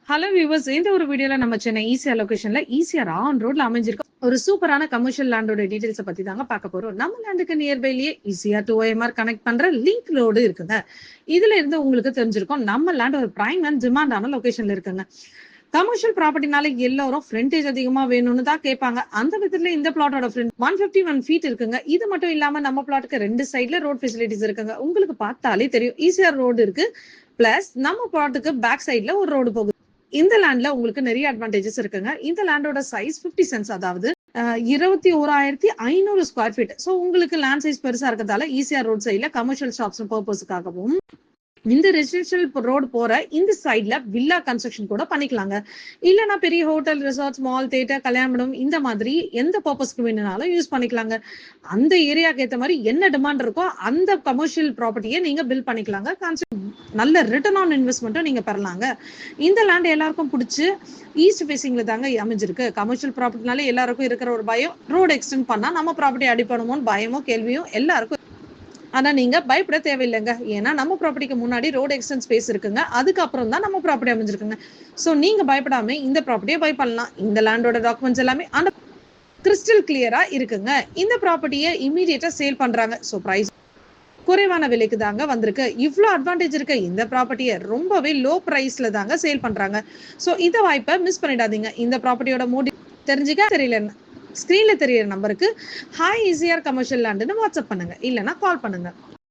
Hello viewers, இந்த ஒரு வீடியோல நம்ம சென்னை ஈசிஆர் லொகேஷன்ல ஈசிஆர் ஆன் ரோட்ல அமைஞ்சிருக்க ஒரு சூப்பரான கமர்ஷியல் லேண்டோட டீடைல்ஸ் பத்தி தாங்க பார்க்க போறோம். நம்ம லேண்டுக்கு நியர்பைலயே ஈசிஆர் டு OMR கனெக்ட் பண்ற லிங்க் ரோடு இருக்குங்க. இதுல இருந்து உங்களுக்கு தெரிஞ்சிருக்கும் நம்ம லேண்ட் ஒரு பிரைம் அண்ட் டிமாண்டான லொகேஷன்ல இருக்குங்க. கமர்ஷியல் ப்ராப்பர்ட்டினால எல்லாரும் ஃப்ரண்டேஜ் அதிகமா வேணும்னு தான் கேட்பாங்க. அந்த விதத்துல இந்த பிளாட்டோட ஃப்ரண்ட் 151 ஃபீட் இருக்குங்க. இது மட்டும் இல்லாம நம்ம பிளாட்டுக்கு ரெண்டு சைட்ல ரோட் ஃபெசிலிட்டிஸ் இருக்குங்க. உங்களுக்கு பார்த்தாலே தெரியும் ஈசிஆர் ரோடு இருக்கு. பிளஸ் நம்ம பிளாட்டுக்கு பேக் சைட்ல ஒரு ரோடு போகுது. இந்த லேண்ட்ல உங்களுக்கு நிறைய அட்வான்டேஜஸ் இருக்குங்க. இந்த லேண்டோட சைஸ் 50 சென்ட்ஸ், அதாவது 21,500 ஸ்கொயர் ஃபீட். ஸோ உங்களுக்கு லேண்ட் சைஸ் பெருசா இருக்கிறதால ஈசிஆர் ரோட் சைட்ல கமர்ஷியல் ஷாப்ஸ் பர்பஸ்க்காகவும் இந்த ரெசிடென்ஷியல் ரோடு போற இந்த சைட்ல வில்லா கன்ஸ்ட்ரக்ஷன் கூட பண்ணிக்கலாங்க. இல்லைன்னா பெரிய ஹோட்டல், ரிசார்ட்ஸ், மால், தியேட்டர், கல்யாணம் இந்த மாதிரி எந்த பர்பஸ்க்கு வேணும்னாலும் யூஸ் பண்ணிக்கலாங்க. அந்த ஏரியாக்கு ஏற்ற மாதிரி என்ன டிமாண்ட் இருக்கோ அந்த கமர்ஷியல் ப்ராப்பர்ட்டியை நீங்க பில்ட் பண்ணிக்கலாங்க. நல்ல ரிட்டர்ன் ஆன் இன்வெஸ்ட்மெண்ட்டும் நீங்க பெறலாங்க. இந்த லேண்ட் எல்லாருக்கும் பிடிச்சி ஈஸ்ட் ஃபேசிங்ல தாங்க அமைஞ்சிருக்கு. கமர்ஷியல் ப்ராப்பர்ட்டினால எல்லாருக்கும் இருக்கிற ஒரு பயம், ரோடு எக்ஸ்டெண்ட் பண்ணா நம்ம ப்ராப்பர்ட்டி அடிப்பணுமோன்னு பயமோ கேள்வியும் எல்லாருக்கும். ஆனா நீங்க பயப்பட தேவையில்லைங்க. ஏன்னா நம்ம ப்ராப்பர்ட்டிக்கு முன்னாடி ரோடு எக்ஸ்டென்ட் ஸ்பேஸ் இருக்குங்க. அதுக்கப்புறம் தான் நம்ம ப்ராப்பர்ட்டி அமைஞ்சிருக்குங்க. ஸோ நீங்க பயப்படாம இந்த ப்ராப்பர்ட்டியை பை பண்ணலாம். இந்த லேண்டோட டாக்குமெண்ட்ஸ் எல்லாமே அந்த கிறிஸ்டல் கிளியரா இருக்குங்க. இந்த ப்ராப்பர்ட்டியை இமீடியட்டா சேல் பண்றாங்க. ஸோ பிரைஸ் குறைவான விலைக்கு தாங்க வந்திருக்கு. இவ்வளோ அட்வான்டேஜ் இருக்கு. இந்த ப்ராப்பர்ட்டியை ரொம்பவே லோ பிரைஸ்ல தாங்க சேல் பண்றாங்க. ஸோ இந்த வாய்ப்பை மிஸ் பண்ணிடாதீங்க. இந்த ப்ராப்பர்ட்டியோட மூடி தெரிஞ்சுக்க தெரியல, ஸ்கிரீன்ல தெரியற நம்பருக்கு ஹாய் ஈசிஆர் கமர்ஷியல் லேண்டுன்னு வாட்ஸ்அப் பண்ணுங்க, இல்லைன்னா கால் பண்ணுங்க.